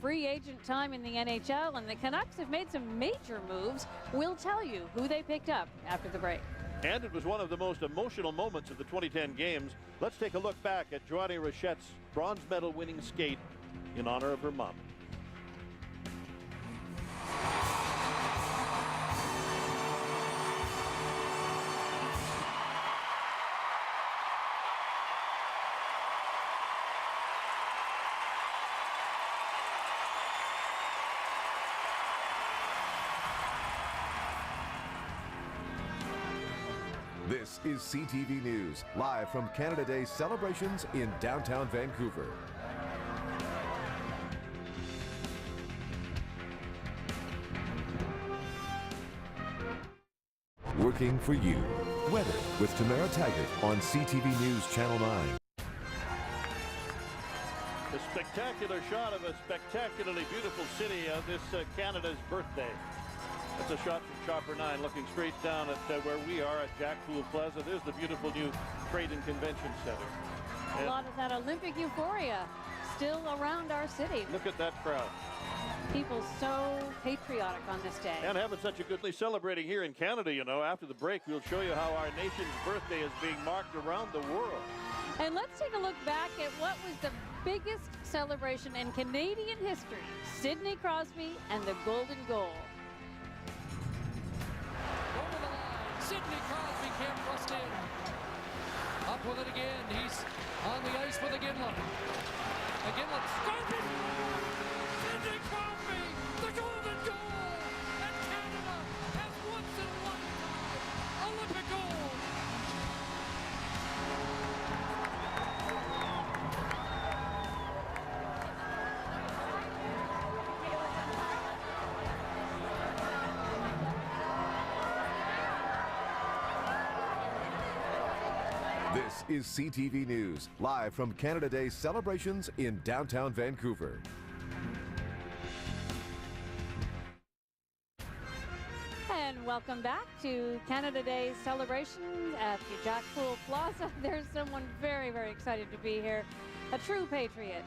free agent time in the NHL, and the Canucks have made some major moves. We'll tell you who they picked up after the break. And it was one of the most emotional moments of the 2010 games. Let's take a look back at Joanie Rochette's bronze medal winning skate in honor of her mom. This is CTV News, live from Canada Day celebrations in downtown Vancouver. Working for you. Weather with Tamara Taggart on CTV News Channel 9. A spectacular shot of a spectacularly beautiful city of this Canada's birthday. That's a shot from Chopper 9 looking straight down at where we are at Jack Pool Plaza. There's the beautiful new Trade and Convention Center. A lot of that Olympic euphoria still around our city. Look at that crowd. People so patriotic on this day. And having such a goodly celebrating here in Canada, you know. After the break, we'll show you how our nation's birthday is being marked around the world. And let's take a look back at what was the biggest celebration in Canadian history. Sidney Crosby and the Golden Goal. Over the line, Sidney Crosby can't thrust in. Up with it again. He's on the ice with a Ginlin. A Ginlin scores. Sidney Crosby, the Golden Goal, and Canada has once in a lifetime Olympic gold. This is CTV News, live from Canada Day celebrations in downtown Vancouver. And welcome back to Canada Day celebrations at the Jack Pool Plaza. There's someone very, very excited to be here, a true patriot.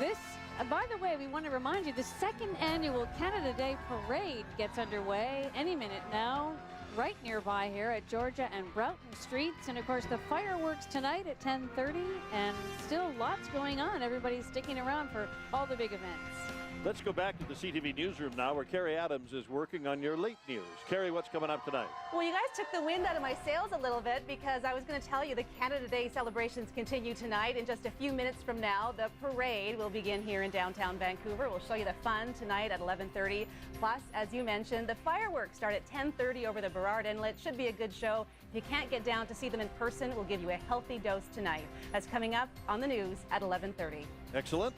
This, by the way, we want to remind you, the second annual Canada Day Parade gets underway any minute now, right nearby here at Georgia and Broughton Streets. And of course, the fireworks tonight at 10:30, and still lots going on. Everybody's sticking around for all the big events. Let's go back to the CTV newsroom now, where Carrie Adams is working on your late news. Carrie, what's coming up tonight? Well, you guys took the wind out of my sails a little bit, because I was going to tell you the Canada Day celebrations continue tonight. In just a few minutes from now, the parade will begin here in downtown Vancouver. We'll show you the fun tonight at 11:30. Plus, as you mentioned, the fireworks start at 10:30 over the Burrard Inlet. Should be a good show. If you can't get down to see them in person, we'll give you a healthy dose tonight. That's coming up on the news at 11:30. Excellent.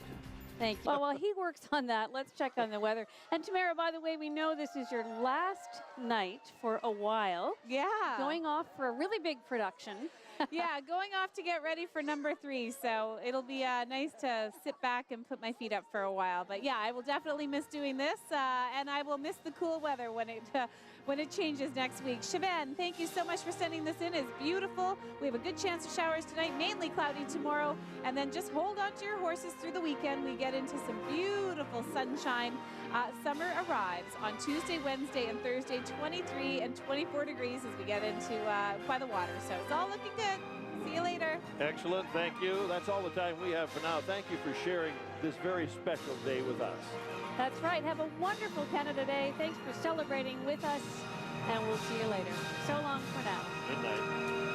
Thank you. Well, while he works on that, let's check on the weather. And Tamara, by the way, we know this is your last night for a while. Yeah. Going off for a really big production. Yeah, going off to get ready for number 3. So it'll be nice to sit back and put my feet up for a while. But yeah, I will definitely miss doing this, and I will miss the cool weather when it changes next week. Siobhan, thank you so much for sending this in. It's beautiful. We have a good chance of showers tonight, mainly cloudy tomorrow. And then just hold on to your horses through the weekend. We get into some beautiful sunshine. Summer arrives on Tuesday, Wednesday, and Thursday, 23 and 24 degrees as we get into by the water. So it's all looking good. See you later. Excellent. Thank you. That's all the time we have for now. Thank you for sharing this very special day with us. That's right. Have a wonderful Canada Day. Thanks for celebrating with us, and we'll see you later. So long for now. Good night.